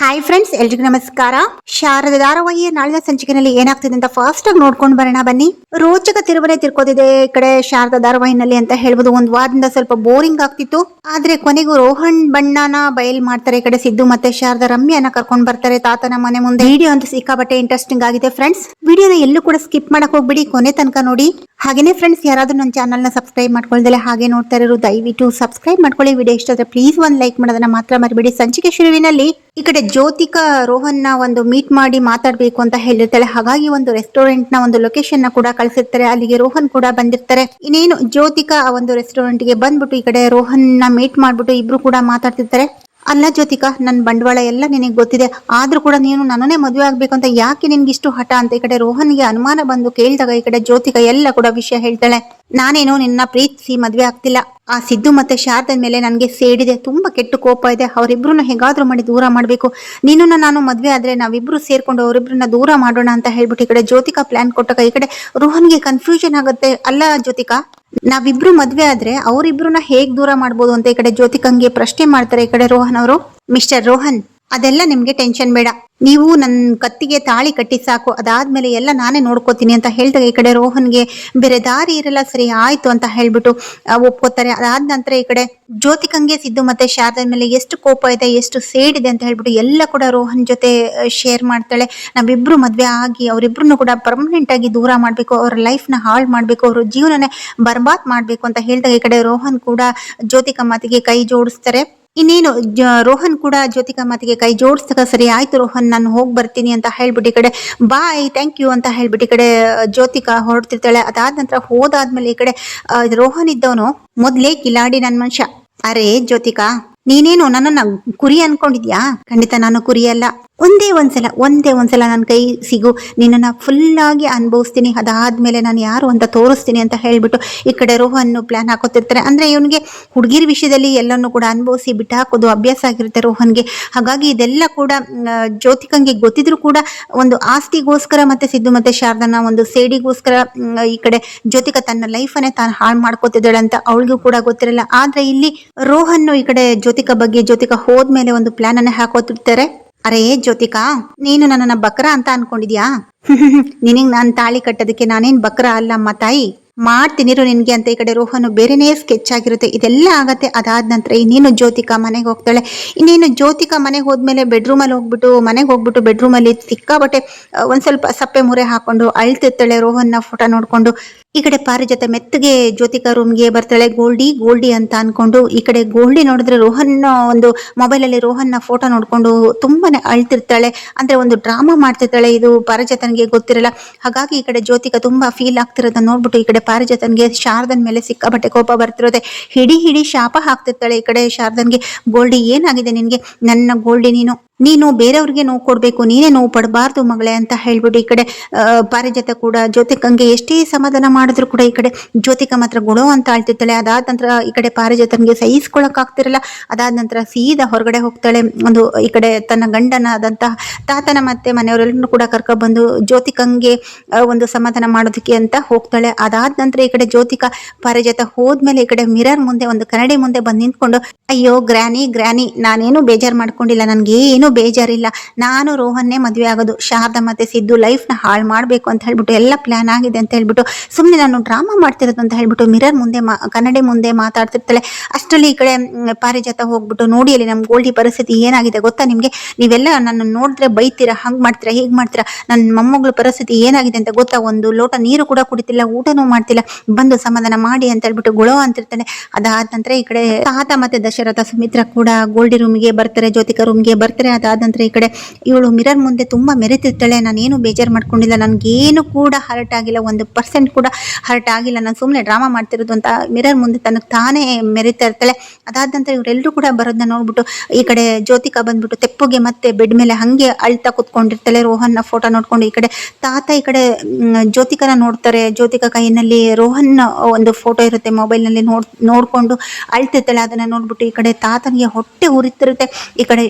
Hi friends, ಎಲ್ರಿಗೂ ನಮಸ್ಕಾರ. ಶಾರದಾ ಧಾರಾವಾಹಿಯ ನಾಳಿನ ಸಂಚಿಕೆಯಲ್ಲಿ ಏನಾಗ್ತಿದೆ ಅಂತ ಫಾಸ್ಟ್ ಆಗಿ ನೋಡ್ಕೊಂಡು ಬರೋಣ ಬನ್ನಿ. ರೋಚಕ ತಿರುವನೆ ತಿರ್ಕೋದಿದೆ ಈ ಕಡೆ ಶಾರದಾ ಧಾರಾವಾಹಿನಲ್ಲಿ ಅಂತ ಹೇಳ್ಬೋದು. ಒಂದ್ ವಾರದಿಂದ ಸ್ವಲ್ಪ ಬೋರಿಂಗ್ ಆಗ್ತಿತ್ತು, ಆದ್ರೆ ಕೊನೆಗೂ ರೋಹನ್ ಬಣ್ಣನ ಬಯಲ್ ಮಾಡ್ತಾರೆ. ಈ ಕಡೆ ಸಿದ್ದು ಮತ್ತೆ ಶಾರದಾ ರಮ್ಯನ ಕರ್ಕೊಂಡ್ ಬರ್ತಾರೆ ತಾತನ ಮನೆ ಮುಂದೆ. ವಿಡಿಯೋ ಅಂತೂ ಸಿಕ್ಕಾಬಟ್ಟೆ ಇಂಟ್ರೆಸ್ಟಿಂಗ್ ಆಗಿದೆ ಫ್ರೆಂಡ್ಸ್. ವಿಡಿಯೋನ ಎಲ್ಲೂ ಕೂಡ ಸ್ಕಿಪ್ ಮಾಡಕ್ ಹೋಗ್ಬಿಡಿ, ಕೊನೆ ತನಕ ನೋಡಿ. ಹಾಗೇನೆ ಫ್ರೆಂಡ್ಸ್, ಯಾರಾದ್ರೂ ನನ್ನ ಚಾನಲ್ ನ ಸಬ್ಸ್ಕ್ರೈಬ್ ಮಾಡ್ಕೊಳ್ದಲೆ ಹಾಗೆ ನೋಡ್ತಾ ಇರೋರು ದಯವಿಟ್ಟು ಸಬ್ಸ್ಕ್ರೈಬ್ ಮಾಡ್ಕೊಳ್ಳಿ. ವಿಡಿಯೋ ಇಷ್ಟ ಆದ್ರೆ ಪ್ಲೀಸ್ ಒಂದ್ ಲೈಕ್ ಮಾಡೋದನ್ನ ಮಾತ್ರ ಮರಿಬೇಡಿ. ಸಂಚಿಕೆ ಶುರುವಿನಲ್ಲಿ ಈ ಕಡೆ ಜ್ಯೋತಿಕಾ ರೋಹನ್ ನ ಒಂದು ಮೀಟ್ ಮಾಡಿ ಮಾತಾಡ್ಬೇಕು ಅಂತ ಹೇಳಿರ್ತಾಳೆ. ಹಾಗಾಗಿ ಒಂದು ರೆಸ್ಟೋರೆಂಟ್ ನ ಒಂದು ಲೊಕೇಶನ್ ನ ಕೂಡ ಕಳಿಸಿರ್ತಾರೆ. ಅಲ್ಲಿಗೆ ರೋಹನ್ ಕೂಡ ಬಂದಿರ್ತಾರೆ. ಇನ್ನೇನು ಜ್ಯೋತಿಕಾ ಆ ಒಂದು ರೆಸ್ಟೋರೆಂಟ್ ಗೆ ಬಂದ್ಬಿಟ್ಟು ಈ ಕಡೆ ರೋಹನ್ ನ ಮೀಟ್ ಮಾಡ್ಬಿಟ್ಟು ಇಬ್ರು ಕೂಡ ಮಾತಾಡ್ತಿರ್ತಾರೆ. ಅಲ್ಲ ಜ್ಯೋತಿಕಾ, ನನ್ ಬಂಡವಾಳ ಎಲ್ಲ ನಿನಗೆ ಗೊತ್ತಿದೆ, ಆದ್ರೂ ಕೂಡ ನೀನು ನನ್ನನ್ನೇ ಮದುವೆ ಆಗ್ಬೇಕು ಅಂತ ಯಾಕೆ ನಿನ್ಗೆ ಇಷ್ಟು ಹಠ ಅಂತ ಈ ಕಡೆ ರೋಹನ್ಗೆ ಅನುಮಾನ ಬಂದು ಕೇಳಿದಾಗ ಈ ಕಡೆ ಜ್ಯೋತಿಕಾ ಎಲ್ಲ ಕೂಡ ವಿಷಯ ಹೇಳ್ತಾಳೆ. ನಾನೇನು ನಿನ್ನ ಪ್ರೀತಿಸಿ ಮದ್ವೆ ಆಗ್ತಿಲ್ಲ. ಆ ಸಿದ್ದು ಮತ್ತೆ ಶಾರದನ್ ಮೇಲೆ ನನ್ಗೆ ಸೇಡಿದೆ, ತುಂಬಾ ಕೆಟ್ಟ ಕೋಪ ಇದೆ. ಅವರಿಬ್ರನ್ನ ಹೇಗಾದ್ರೂ ಮಾಡಿ ದೂರ ಮಾಡ್ಬೇಕು. ನೀನನ್ನ ನಾನು ಮದ್ವೆ ಆದ್ರೆ ನಾವಿಬ್ರು ಸೇರ್ಕೊಂಡು ಅವರಿಬ್ರನ್ನ ದೂರ ಮಾಡೋಣ ಅಂತ ಹೇಳ್ಬಿಟ್ಟು ಈ ಕಡೆ ಜ್ಯೋತಿಕಾ ಪ್ಲಾನ್ ಕೊಟ್ಟಾಗ ಈ ಕಡೆ ರೋಹನ್ಗೆ ಕನ್ಫ್ಯೂಷನ್ ಆಗುತ್ತೆ. ಅಲ್ಲ ಜ್ಯೋತಿಕಾ, ನಾವಿಬ್ರು ಮದ್ವೆ ಆದ್ರೆ ಅವರಿಬ್ರನ್ನ ಹೇಗ್ ದೂರ ಮಾಡ್ಬೋದು ಅಂತ ಈ ಕಡೆ ಜ್ಯೋತಿಕಂಗೆ ಪ್ರಶ್ನೆ ಮಾಡ್ತಾರೆ ಈ ಕಡೆ ರೋಹನ್ ಅವರು. ಮಿಸ್ಟರ್ ರೋಹನ್, ಅದೆಲ್ಲ ನಿಮ್ಗೆ ಟೆನ್ಷನ್ ಬೇಡ, ನೀವು ನನ್ ಕತ್ತಿಗೆ ತಾಳಿ ಕಟ್ಟಿ ಸಾಕು, ಅದಾದ್ಮೇಲೆ ಎಲ್ಲ ನಾನೇ ನೋಡ್ಕೋತೀನಿ ಅಂತ ಹೇಳ್ದಾಗ ಈ ಕಡೆ ರೋಹನ್ಗೆ ಬೇರೆ ದಾರಿ ಇರಲ್ಲ. ಸರಿ ಆಯ್ತು ಅಂತ ಹೇಳ್ಬಿಟ್ಟು ಒಪ್ಕೋತಾರೆ. ಅದಾದ ನಂತರ ಈ ಕಡೆ ಜ್ಯೋತಿಕಂಗೆ ಸಿದ್ದು ಮತ್ತೆ ಶಾರದಾ ಮೇಲೆ ಎಷ್ಟು ಕೋಪ ಇದೆ, ಎಷ್ಟು ಸೇಡಿದೆ ಅಂತ ಹೇಳ್ಬಿಟ್ಟು ಎಲ್ಲ ಕೂಡ ರೋಹನ್ ಜೊತೆ ಶೇರ್ ಮಾಡ್ತಾಳೆ. ನಾವಿಬ್ರು ಮದ್ವೆ ಆಗಿ ಅವರಿಬ್ರು ಕೂಡ ಪರ್ಮನೆಂಟ್ ಆಗಿ ದೂರ ಮಾಡ್ಬೇಕು, ಅವ್ರ ಲೈಫ್ ನ ಹಾಳು ಮಾಡ್ಬೇಕು, ಅವ್ರ ಜೀವನನೇ ಬರ್ಬಾದ್ ಮಾಡ್ಬೇಕು ಅಂತ ಹೇಳಿದಾಗ ಈ ಕಡೆ ರೋಹನ್ ಕೂಡ ಜ್ಯೋತಿಕಾ ಮಾತಿಗೆ ಕೈ ಜೋಡಿಸ್ತಾರೆ. ಇನ್ನೇನು ರೋಹನ್ ಕೂಡ ಜ್ಯೋತಿಕಾ ಮಾತಿಗೆ ಕೈ ಜೋಡಿಸಿದಾಗ ಸರಿ ಆಯ್ತು ರೋಹನ್, ನಾನು ಹೋಗಿ ಬರ್ತೀನಿ ಅಂತ ಹೇಳ್ಬಿಟ್ಟು ಈ ಕಡೆ ಬಾಯ್ ಥ್ಯಾಂಕ್ ಯು ಅಂತ ಹೇಳ್ಬಿಟ್ಟು ಈ ಕಡೆ ಜ್ಯೋತಿಕಾ ಹೊರಡ್ತಿರ್ತಾಳೆ. ಅದಾದ ನಂತರ ಹೋದಾದ್ಮೇಲೆ ಈ ಕಡೆ ರೋಹನ್ ಇದ್ದವನು ಮೊದ್ಲೇ ಕಿಲಾಡಿ ನನ್ ಮನುಷ್ಯ. ಅರೆ ಜ್ಯೋತಿಕಾ, ನೀನೇನು ನನ್ನನ್ನ ಕುರಿ ಅನ್ಕೊಂಡಿದ್ಯಾ? ಖಂಡಿತ ನಾನು ಕುರಿ ಅಲ್ಲ. ಒಂದೇ ಒಂದ್ಸಲ ನನ್ನ ಕೈ ಸಿಗು, ನಿನ್ನನ್ನ ಫುಲ್ ಆಗಿ ಅನುಭವಿಸ್ತೀನಿ, ಅದಾದ್ಮೇಲೆ ನಾನು ಯಾರು ಅಂತ ತೋರಿಸ್ತೀನಿ ಅಂತ ಹೇಳ್ಬಿಟ್ಟು ಈ ಕಡೆ ರೋಹನ್ ಪ್ಲಾನ್ ಹಾಕೋತಿರ್ತಾರೆ. ಅಂದ್ರೆ ಇವನಿಗೆ ಹುಡುಗಿರ ವಿಷಯದಲ್ಲಿ ಎಲ್ಲನೂ ಕೂಡ ಅನುಭವಿಸಿ ಬಿಟ್ಟು ಹಾಕೋದು ಅಭ್ಯಾಸ ಆಗಿರುತ್ತೆ ರೋಹನ್ಗೆ. ಹಾಗಾಗಿ ಇದೆಲ್ಲ ಕೂಡ ಜ್ಯೋತಿಕಂಗೆ ಗೊತ್ತಿದ್ರು ಕೂಡ ಒಂದು ಆಸ್ತಿಗೋಸ್ಕರ ಮತ್ತೆ ಸಿದ್ದು ಮತ್ತೆ ಶಾರದನ ಒಂದು ಸೇಡಿಗೋಸ್ಕರ ಈ ಕಡೆ ಜ್ಯೋತಿಕಾ ತನ್ನ ಲೈಫನ್ನೇ ತಾನು ಹಾಳು ಮಾಡ್ಕೋತಿದ್ದಾಳೆ ಅಂತ ಅವಳಿಗೂ ಕೂಡ ಗೊತ್ತಿರಲ್ಲ. ಆದ್ರೆ ಇಲ್ಲಿ ರೋಹನ್ ಈ ಕಡೆ ಜ್ಯೋತಿಕಾ ಬಗ್ಗೆ ಜ್ಯೋತಿಕಾ ಹೋದ್ಮೇಲೆ ಒಂದು ಪ್ಲಾನ್ ಅನ್ನ ಹಾಕೋತಿರ್ತಾರೆ. ಅರೇ ಜ್ಯೋತಿಕಾ, ನೀನು ನನ್ನನ್ನ ಬಕ್ರ ಅಂತ ಅನ್ಕೊಂಡಿದ್ಯಾ? ನಿನಗ್ ನಾನ್ ತಾಳಿ ಕಟ್ಟೋದಕ್ಕೆ ನಾನೇನ್ ಬಕ್ರ ಅಲ್ಲಮ್ಮ ತಾಯಿ, ಮಾಡ್ತೀನಿರು ನಿನ್ಗೆ ಅಂತ ಈ ಕಡೆ ರೋಹನ್ ಬೇರೆನೇ ಸ್ಕೆಚ್ ಆಗಿರುತ್ತೆ. ಇದೆಲ್ಲ ಆಗತ್ತೆ. ಅದಾದ ನಂತರ ಇನ್ನೇನು ಜ್ಯೋತಿಕಾ ಮನೆಗೆ ಹೋಗ್ತಾಳೆ. ಇನ್ನೇನು ಜ್ಯೋತಿಕಾ ಮನೆಗೆ ಹೋದ್ಮೇಲೆ ಬೆಡ್ರೂಮಲ್ಲಿ ಹೋಗ್ಬಿಟ್ಟು ಬೆಡ್ರೂಮಲ್ಲಿ ಸಿಕ್ಕಾಬಟ್ಟೆ ಒಂದ್ ಸ್ವಲ್ಪ ಸಪ್ಪೆ ಮುರೆ ಹಾಕೊಂಡು ಅಳ್ತಿರ್ತಾಳೆ ರೋಹನ್ನ ಫೋಟೋ ನೋಡ್ಕೊಂಡು. ಈ ಕಡೆ ಪಾರಿಜಾತ ಮೆತ್ತಗೆ ಜ್ಯೋತಿಕಾ ರೂಮ್ಗೆ ಬರ್ತಾಳೆ. ಗೋಲ್ಡಿ ಅಂತ ಅನ್ಕೊಂಡು ಈ ಕಡೆ ಗೋಲ್ಡಿ ನೋಡಿದ್ರೆ ರೋಹನ್ ಒಂದು ಮೊಬೈಲ್ ಅಲ್ಲಿ ರೋಹನ್ನ ಫೋಟೋ ನೋಡ್ಕೊಂಡು ತುಂಬಾನೇ ಅಳ್ತಿರ್ತಾಳೆ. ಅಂದ್ರೆ ಒಂದು ಡ್ರಾಮಾ ಮಾಡ್ತಿರ್ತಾಳೆ. ಇದು ಪಾರಿಜಾತನ್ಗೆ ಗೊತ್ತಿರಲ್ಲ. ಹಾಗಾಗಿ ಈ ಕಡೆ ಜ್ಯೋತಿಕಾ ತುಂಬಾ ಫೀಲ್ ಆಗ್ತಿರೋದನ್ನ ನೋಡ್ಬಿಟ್ಟು ಈ ಕಡೆ ಪಾರಿಜಾತನ್ಗೆ ಶಾರದನ್ ಮೇಲೆ ಸಿಕ್ಕಾಬಟ್ಟೆ ಕೋಪ ಬರ್ತಿರೋದೆ. ಹಿಡಿ ಶಾಪ ಹಾಕ್ತಿರ್ತಾಳೆ ಈ ಕಡೆ ಶಾರದನ್ಗೆ. ಗೋಲ್ಡಿ, ಏನಾಗಿದೆ ನಿನ್ಗೆ? ನನ್ನ ಗೋಲ್ಡಿ, ನೀನು ಬೇರೆಯವ್ರಿಗೆ ನೋವು ಕೊಡ್ಬೇಕು, ನೀನೇ ನೋವು ಪಡಬಾರ್ದು ಮಗಳೇ ಅಂತ ಹೇಳ್ಬಿಟ್ಟು ಈ ಕಡೆ ಪಾರಿಜಾತ ಕೂಡ ಜ್ಯೋತಿಕಂಗೆ ಎಷ್ಟೇ ಸಮಾಧಾನ ಮಾಡಿದ್ರು ಕೂಡ ಈ ಕಡೆ ಜ್ಯೋತಿಕಾ ಮಾತ್ರ ಗೊಳೋ ಅಂತ ಆಳ್ತಿರ್ತಾಳೆ. ಅದಾದ ನಂತರ ಈ ಕಡೆ ಪಾರಿಜಾತನ್ಗೆ ಸಹಿಸ್ಕೊಳಕ್ ಆಗ್ತಿರಲ್ಲ. ಅದಾದ ನಂತರ ಸೀದಾ ಹೊರಗಡೆ ಹೋಗ್ತಾಳೆ. ಒಂದು ಈ ಕಡೆ ತನ್ನ ಗಂಡನಾದಂತಹ ತಾತನ ಮತ್ತೆ ಮನೆಯವರೆಲ್ಲರೂ ಕೂಡ ಕರ್ಕೊಬಂದು ಜ್ಯೋತಿಕಂಗೆ ಒಂದು ಸಮಾಧಾನ ಮಾಡೋದಕ್ಕೆ ಅಂತ ಹೋಗ್ತಾಳೆ. ಅದಾದ ನಂತರ ಈ ಕಡೆ ಜ್ಯೋತಿಕಾ ಪಾರಿಜಾತ ಹೋದ್ಮೇಲೆ ಈ ಕಡೆ ಮಿರರ್ ಮುಂದೆ ಒಂದು ಕನ್ನಡಿ ಮುಂದೆ ಬಂದು ನಿಂತ್ಕೊಂಡು, ಅಯ್ಯೋ ಗ್ರಾನಿ, ನಾನೇನು ಬೇಜಾರು ಮಾಡ್ಕೊಂಡಿಲ್ಲ, ನನ್ಗೆ ಏನು ಬೇಜಾರಿಲ್ಲ, ನಾನು ರೋಹನ್ನೇ ಮದ್ವೆ ಆಗೋದು, ಶಾರದಾ ಮತ್ತೆ ಸಿದ್ದು ಲೈಫ್ ನ ಹಾಳು ಮಾಡ್ಬೇಕು ಅಂತ ಹೇಳ್ಬಿಟ್ಟು ಎಲ್ಲ ಪ್ಲಾನ್ ಆಗಿದೆ ಅಂತ ಹೇಳ್ಬಿಟ್ಟು ಸುಮ್ನೆ ನಾನು ಡ್ರಾಮಾ ಮಾಡ್ತಿರೋದು ಅಂತ ಹೇಳ್ಬಿಟ್ಟು ಮಿರರ್ ಮುಂದೆ ಕನ್ನಡಿ ಮುಂದೆ ಮಾತಾಡ್ತಿರ್ತಾಳೆ. ಅಷ್ಟರಲ್ಲಿ ಈ ಕಡೆ ಪಾರಿಜಾತ ಹೋಗ್ಬಿಟ್ಟು, ನೋಡಿ ಅಲ್ಲಿ ನಮ್ ಗೋಲ್ಡಿ ಪರಿಸ್ಥಿತಿ ಏನಾಗಿದೆ ಗೊತ್ತಾ ನಿಮ್ಗೆ? ನೀವೆಲ್ಲ ನನ್ನ ನೋಡಿದ್ರೆ ಬೈತೀರಾ, ಹಂಗ್ ಮಾಡ್ತೀರಾ, ಹೀಗ್ ಮಾಡ್ತೀರಾ, ನನ್ನ ಮೊಮ್ಮಗಳ ಪರಿಸ್ಥಿತಿ ಏನಾಗಿದೆ ಅಂತ ಗೊತ್ತಾ? ಒಂದು ಲೋಟ ನೀರು ಕೂಡ ಕುಡಿತಿಲ್ಲ, ಊಟನೂ ಮಾಡ್ತಿಲ್ಲ, ಬಂದು ಸಮಾಧಾನ ಮಾಡಿ ಅಂತ ಹೇಳ್ಬಿಟ್ಟು ಗೊಳೋ ಅಂತಿರ್ತಾನೆ. ಅದಾದ ನಂತರ ಈ ಕಡೆ ತಾತ ಮತ್ತೆ ದಶರಥ ಸುಮಿತ್ರಾ ಕೂಡ ಗೋಲ್ಡಿ ರೂಮ್ಗೆ ಬರ್ತಾರೆ, ಜ್ಯೋತಿಕಾ ರೂಮ್ಗೆ ಬರ್ತಾರೆ. ಅದಾದ ನಂತರ ಈ ಕಡೆ ಇವಳು ಮಿರರ್ ಮುಂದೆ ತುಂಬಾ ಮೆರೆತಿರ್ತಾಳೆ. ನಾನೇನು ಬೇಜಾರು ಮಾಡ್ಕೊಂಡಿಲ್ಲ, ನನ್ಗೇನು ಕೂಡ ಹರ್ಟ್ ಆಗಿಲ್ಲ, 1% ಕೂಡ ಹರ್ಟ್ ಆಗಿಲ್ಲ, ನಾನು ಸುಮ್ಮನೆ ಡ್ರಾಮಾ ಮಾಡ್ತಿರೋದು ಅಂತ ಮಿರರ್ ಮುಂದೆ ತನಗೆ ತಾನೇ ಮೆರಿತಾ ಇರ್ತಾಳೆ. ಅದಾದ ನಂತರ ಇವರೆಲ್ಲರೂ ಕೂಡ ಬರೋದನ್ನ ನೋಡ್ಬಿಟ್ಟು ಈ ಕಡೆ ಜ್ಯೋತಿಕಾ ಬಂದ್ಬಿಟ್ಟು ತೆಪ್ಪುಗೆ ಮತ್ತೆ ಬೆಡ್ ಮೇಲೆ ಹಂಗೆ ಅಳ್ತಾ ಕುತ್ಕೊಂಡಿರ್ತಾಳೆ ರೋಹನ್ನ ಫೋಟೋ ನೋಡ್ಕೊಂಡು. ಈ ಕಡೆ ತಾತ ಈ ಕಡೆ ಜ್ಯೋತಿಕಾನ ನೋಡ್ತಾರೆ. ಜ್ಯೋತಿಕಾ ಕೈಯಲ್ಲಿ ರೋಹನ್ ಒಂದು ಫೋಟೋ ಇರುತ್ತೆ ಮೊಬೈಲ್ ನಲ್ಲಿ ನೋಡ್ಕೊಂಡು ಅಳ್ತಿರ್ತಾಳೆ. ಅದನ್ನ ನೋಡ್ಬಿಟ್ಟು ಈ ಕಡೆ ತಾತನಿಗೆ ಹೊಟ್ಟೆ ಉರಿತಿರುತ್ತೆ. ಈ ಕಡೆ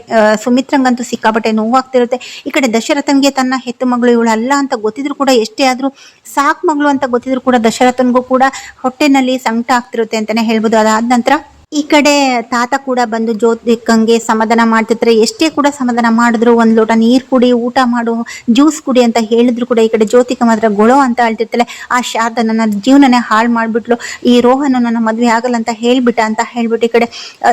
ಸುಮಿತ್ರಂಗಂತೂ ಸಿಕ್ಕಾಬಟ್ಟೆ ನೋವಾಗ್ತಿರುತ್ತೆ. ಈ ಕಡೆ ದಶರಥನ್ಗೆ ತನ್ನ ಹೆತ್ತು ಮಗಳು ಇವಳು ಅಲ್ಲ ಅಂತ ಗೊತ್ತಿದ್ರು ಕೂಡ, ಎಷ್ಟೇ ಆದ್ರೂ ಸಾಕ್ ಮಗಳು ಅಂತ ಗೊತ್ತಿದ್ರು ಕೂಡ ದಶರಥನ್ಗೂ ಕೂಡ ಹೊಟ್ಟೆನಲ್ಲಿ ಸಂಕಟ ಆಗ್ತಿರುತ್ತೆ ಅಂತಾನೆ ಹೇಳ್ಬೋದು. ಅದಾದ ನಂತರ ಈ ಕಡೆ ತಾತ ಕೂಡ ಬಂದು ಜ್ಯೋತಿಕಂಗೆ ಸಮಾಧಾನ ಮಾಡ್ತಿರ್ತಾರೆ. ಎಷ್ಟೇ ಕೂಡ ಸಮಾಧಾನ ಮಾಡಿದ್ರು, ಒಂದ್ ಲೋಟ ನೀರ್ ಕುಡಿ, ಊಟ ಮಾಡು, ಜ್ಯೂಸ್ ಕುಡಿ ಅಂತ ಹೇಳಿದ್ರು ಕೂಡ ಈ ಕಡೆ ಜ್ಯೋತಿಕ ಮಾತ್ರ ಗೊಳೋ ಅಂತ ಅಳ್ತಿರ್ತಾಳೆ. ಆ ಶಾರದಾ ನನ್ನ ಜೀವನನೇ ಹಾಳು ಮಾಡ್ಬಿಟ್ಲು, ಈ ರೋಹನ್ ನನ್ನ ಮದ್ವೆ ಆಗಲ್ಲ ಅಂತ ಹೇಳ್ಬಿಟ್ಟ ಅಂತ ಹೇಳ್ಬಿಟ್ಟು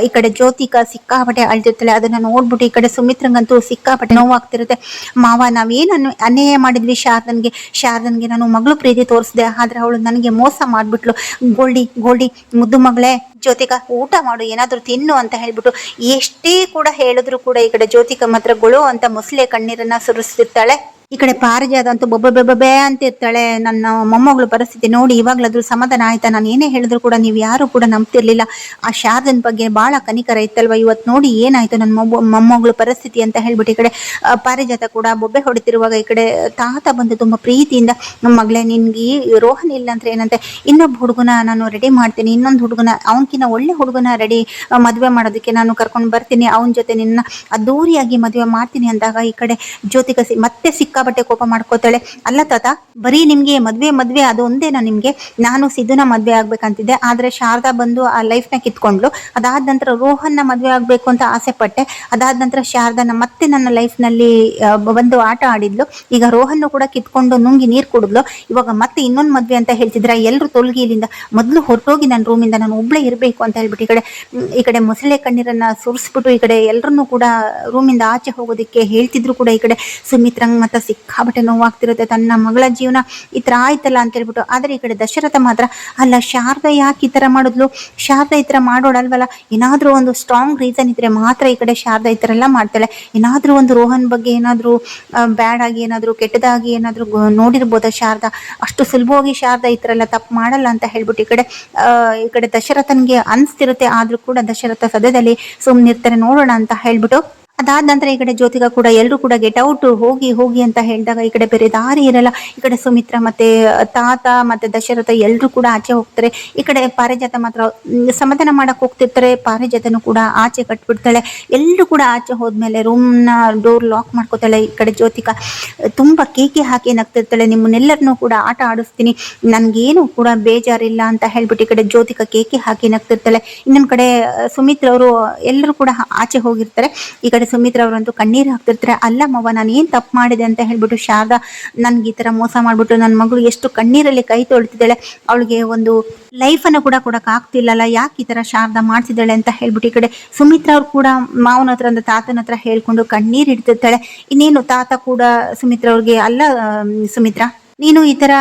ಈ ಕಡೆ ಜ್ಯೋತಿಕ ಸಿಕ್ಕಾಪಟ್ಟೆ ಅಳ್ತಿರ್ತಾಳೆ. ಅದನ್ನ ನೋಡ್ಬಿಟ್ಟು ಈ ಕಡೆ ಸುಮಿತ್ರಂಗಂತೂ ಸಿಕ್ಕಾಪಟ್ಟೆ ನೋವಾಗ್ತಿರುತ್ತೆ. ಮಾವ, ನಾವೇನು ಅನ್ಯಾಯ ಮಾಡಿದ್ವಿ ಶಾರದನ್ಗೆ ನಾನು ಮಗಳು ಪ್ರೀತಿ ತೋರಿಸಿದೆ, ಆದ್ರೆ ಅವಳು ನನಗೆ ಮೋಸ ಮಾಡ್ಬಿಟ್ಲು. ಗೋಲ್ಡಿ ಮುದ್ದು ಮಗಳೇ ಜ್ಯೋತಿಕಾ, ಊಟ ಮಾಡು, ಏನಾದ್ರೂ ತಿನ್ನು ಅಂತ ಹೇಳ್ಬಿಟ್ಟು ಎಷ್ಟೇ ಕೂಡ ಹೇಳಿದ್ರು ಕೂಡ ಈ ಕಡೆ ಜ್ಯೋತಿಕಾ ಮಾತ್ರ ಗೊಳೋ ಅಂತ ಮೊಸಳೆ ಕಣ್ಣೀರನ್ನ ಸುರಿಸ್ತಿರ್ತಾಳೆ. ಈ ಕಡೆ ಪಾರಿಜಾತ ಅಂತೂ ಬೊಬ್ಬೆ ಅಂತ ಇರ್ತಾಳೆ. ನನ್ನ ಮೊಮ್ಮಗಳ ಪರಿಸ್ಥಿತಿ ನೋಡಿ ಇವಾಗ್ಲಾದ್ರೂ ಸಮಾಧಾನ ಆಯ್ತಾ? ನಾನು ಏನೇ ಹೇಳಿದ್ರು ಕೂಡ ನೀವು ಯಾರು ಕೂಡ ನಂಬ್ತಿರ್ಲಿಲ್ಲ. ಆ ಶಾರದನ್ ಬಗ್ಗೆ ಬಹಳ ಕನಿಕರ ಇತ್ತಲ್ವಾ, ಇವತ್ತು ನೋಡಿ ಏನಾಯ್ತು ನನ್ನ ಮೊಮ್ಮಗಳ ಪರಿಸ್ಥಿತಿ ಅಂತ ಹೇಳ್ಬಿಟ್ಟು ಈ ಕಡೆ ಪಾರಿಜಾತ ಕೂಡ ಬೊಬ್ಬೆ ಹೊಡಿತಿರುವಾಗ ಈ ಕಡೆ ತಾತ ಬಂದು ತುಂಬಾ ಪ್ರೀತಿಯಿಂದ, ನಮ್ಮ ಮಗಳೇ, ನಿನ್ಗೆ ರೋಹನ್ ಇಲ್ಲ ಅಂದ್ರೆ ಏನಂತೆ, ಇನ್ನೊಬ್ಬ ಹುಡುಗನ ನಾನು ರೆಡಿ ಮಾಡ್ತೀನಿ, ಇನ್ನೊಂದು ಹುಡುಗನ, ಅವನಕಿನ್ನ ಒಳ್ಳೆ ಹುಡುಗನ ರೆಡಿ ಮದುವೆ ಮಾಡೋದಕ್ಕೆ ನಾನು ಕರ್ಕೊಂಡು ಬರ್ತೀನಿ, ಅವನ ಜೊತೆ ನಿನ್ನ ಅದ್ದೂರಿಯಾಗಿ ಮದುವೆ ಮಾಡ್ತೀನಿ ಅಂದಾಗ ಈ ಕಡೆ ಜ್ಯೋತಿಕ ಮತ್ತೆ ಸಿಕ್ಕಾಬಟ್ಟೆ ಕೋಪ ಮಾಡ್ಕೋತಾಳೆ. ಅಲ್ಲ ತಾತ, ಬರೀ ನಿಮ್ಗೆ ಮದ್ವೆ ಅದು ಒಂದೇನಾ ನಿಮ್ಗೆ? ನಾನು ಸಿದ್ದುನ ಮದ್ವೆ ಆಗ್ಬೇಕಂತಿದ್ದೆ, ಆದ್ರೆ ಶಾರದಾ ಬಂದು ಆ ಲೈಫ್ ನ ಕಿತ್ಕೊಂಡ್ಲು. ಅದಾದ ನಂತರ ರೋಹನ್ನ ಮದ್ವೆ ಆಗ್ಬೇಕು ಅಂತ ಆಸೆ ಪಟ್ಟೆ. ಅದಾದ ನಂತರ ಶಾರದಾನ ಮತ್ತೆ ನನ್ನ ಲೈಫ್ ನಲ್ಲಿ ಬಂದು ಆಟ ಆಡಿದ್ಲು. ಈಗ ರೋಹನ್ ಕೂಡ ಕಿತ್ಕೊಂಡು ನುಂಗಿ ನೀರ್ ಕುಡಿದ್ಲು. ಇವಾಗ ಮತ್ತೆ ಇನ್ನೊಂದು ಮದ್ವೆ ಅಂತ ಹೇಳ್ತಿದ್ರ. ಎಲ್ರು ತೊಲಗಿ ಇಲ್ಲಿಂದ, ಮೊದ್ಲು ಹೊರಟೋಗಿ ನನ್ನ ರೂಮಿಂದ, ನಾನು ಒಬ್ಳೆ ಇರ್ಬೇಕು ಅಂತ ಹೇಳ್ಬಿಟ್ಟು ಈ ಕಡೆ ಮೊಸಳೆ ಕಣ್ಣೀರನ್ನ ಸುರಿಸ್ಬಿಟ್ಟು ಈ ಕಡೆ ಎಲ್ರನ್ನೂ ಕೂಡ ರೂಮಿಂದ ಆಚೆ ಹೋಗೋದಕ್ಕೆ ಹೇಳ್ತಿದ್ರು ಕೂಡ ಈ ಕಡೆ ಸುಮಿತ್ರಂಗ್ ಮತ್ತೆ ಸಿಕ್ಕಾಬಟ್ಟೆ ನೋವಾಗ್ತಿರುತ್ತೆ. ತನ್ನ ಮಗಳ ಜೀವನ ಈ ತರ ಆಯ್ತಲ್ಲ ಅಂತ ಹೇಳ್ಬಿಟ್ಟು. ಆದ್ರೆ ಈ ಕಡೆ ದಶರಥ ಮಾತ್ರ, ಅಲ್ಲ ಶಾರದಾ ಯಾಕೆ ಈ ತರ ಮಾಡಿದ್ಲು? ಶಾರದಾ ಈ ತರ ಮಾಡೋಳಲ್ವಲ್ಲ, ಏನಾದ್ರೂ ಒಂದು ಸ್ಟ್ರಾಂಗ್ ರೀಸನ್ ಇದ್ರೆ ಮಾತ್ರ ಈ ಕಡೆ ಶಾರದಾ ಈ ತರ ಎಲ್ಲ ಮಾಡ್ತಾಳೆ. ಏನಾದ್ರೂ ಒಂದು ರೋಹನ್ ಬಗ್ಗೆ ಏನಾದ್ರೂ ಬ್ಯಾಡ್ ಆಗಿ ಏನಾದ್ರೂ ಕೆಟ್ಟದಾಗಿ ಏನಾದ್ರೂ ನೋಡಿರ್ಬೋದ ಶಾರದಾ? ಅಷ್ಟು ಸುಲಭವಾಗಿ ಶಾರದಾ ಈ ತರ ಎಲ್ಲ ತಪ್ಪು ಮಾಡಲ್ಲ ಅಂತ ಹೇಳ್ಬಿಟ್ಟು ಈ ಕಡೆ ದಶರಥನ್ಗೆ ಅನ್ಸ್ತಿರುತ್ತೆ. ಆದ್ರೂ ಕೂಡ ದಶರಥ ಸದ್ಯದಲ್ಲಿ ಸುಮ್ನಿರ್ತಾರೆ, ನೋಡೋಣ ಅಂತ ಹೇಳ್ಬಿಟ್ಟು. ಅದಾದ ನಂತರ ಈ ಕಡೆ ಜ್ಯೋತಿಕಾ ಕೂಡ ಎಲ್ರು ಕೂಡ ಗೆಟ್ ಔಟ್, ಹೋಗಿ ಅಂತ ಹೇಳಿದಾಗ ಈ ಕಡೆ ಬೇರೆ ದಾರಿ ಇರಲ್ಲ. ಈ ಕಡೆ ಸುಮಿತ್ರ ಮತ್ತೆ ತಾತ ಮತ್ತೆ ದಶರಥ ಎಲ್ರು ಕೂಡ ಆಚೆ ಹೋಗ್ತಾರೆ. ಈ ಕಡೆ ಪಾರಿಜಾತ ಮಾತ್ರ ಸಮಾಧಾನ ಮಾಡಕ್ ಹೋಗ್ತಿರ್ತಾರೆ. ಪಾರಿಜಾತನು ಕೂಡ ಆಚೆ ಕಟ್ಬಿಡ್ತಾಳೆ. ಎಲ್ರು ಕೂಡ ಆಚೆ ಹೋದ್ಮೇಲೆ ರೂಮ್ ನ ಡೋರ್ ಲಾಕ್ ಮಾಡ್ಕೋತಾಳೆ. ಈ ಕಡೆ ಜ್ಯೋತಿಕಾ ತುಂಬಾ ಕೇಕೆ ಹಾಕಿ ನಗ್ತಿರ್ತಾಳೆ. ನಿಮ್ಮನ್ನೆಲ್ಲರನ್ನೂ ಕೂಡ ಆಟ ಆಡಿಸ್ತೀನಿ, ನನ್ಗೇನು ಕೂಡ ಬೇಜಾರಿಲ್ಲ ಅಂತ ಹೇಳ್ಬಿಟ್ಟು ಈ ಕಡೆ ಜ್ಯೋತಿಕಾ ಕೇಕೆ ಹಾಕಿ ನಗ್ತಿರ್ತಾಳೆ. ಇನ್ನೊಂದ್ ಕಡೆ ಸುಮಿತ್ರ ಅವರು ಎಲ್ಲರೂ ಕೂಡ ಆಚೆ ಹೋಗಿರ್ತಾರೆ. ಈ ಕಡೆ ಸುಮಿತ್ರ ಅವರಂತೂ ಕಣ್ಣೀರು ಹಾಕ್ತಿರ್ತಾರೆ. ಅಲ್ಲ ಮವ, ನಾನು ಏನ್ ತಪ್ಪು ಮಾಡಿದೆ ಅಂತ ಹೇಳ್ಬಿಟ್ಟು ಶಾರದಾ ನನ್ಗೆ ಈ ತರ ಮೋಸ ಮಾಡ್ಬಿಟ್ಟು ನನ್ನ ಮಗಳು ಎಷ್ಟು ಕಣ್ಣೀರಲ್ಲಿ ಕೈ ತೊಳ್ತಿದ್ದಾಳೆ, ಅವಳಿಗೆ ಒಂದು ಲೈಫ್ ಅನ್ನು ಕೂಡ ಕೊಡಕ್ ಆಗ್ತಿಲ್ಲಲ್ಲ, ಯಾಕೆ ಈ ತರ ಶಾರದಾ ಮಾಡ್ತಿದ್ದಾಳೆ ಅಂತ ಹೇಳ್ಬಿಟ್ಟು ಈ ಕಡೆ ಸುಮಿತ್ರ ಅವ್ರು ಕೂಡ ಮಾವನ ಹತ್ರ ಅಂದ್ರೆ ತಾತನ ಹತ್ರ ಹೇಳ್ಕೊಂಡು ಕಣ್ಣೀರ್ ಇಡ್ತಿರ್ತಾಳೆ. ಇನ್ನೇನು ತಾತ ಕೂಡ ಸುಮಿತ್ರ ಅವ್ರಿಗೆ, ಅಲ್ಲ ಸುಮಿತ್ರ, ನೀನು ಈ ತರ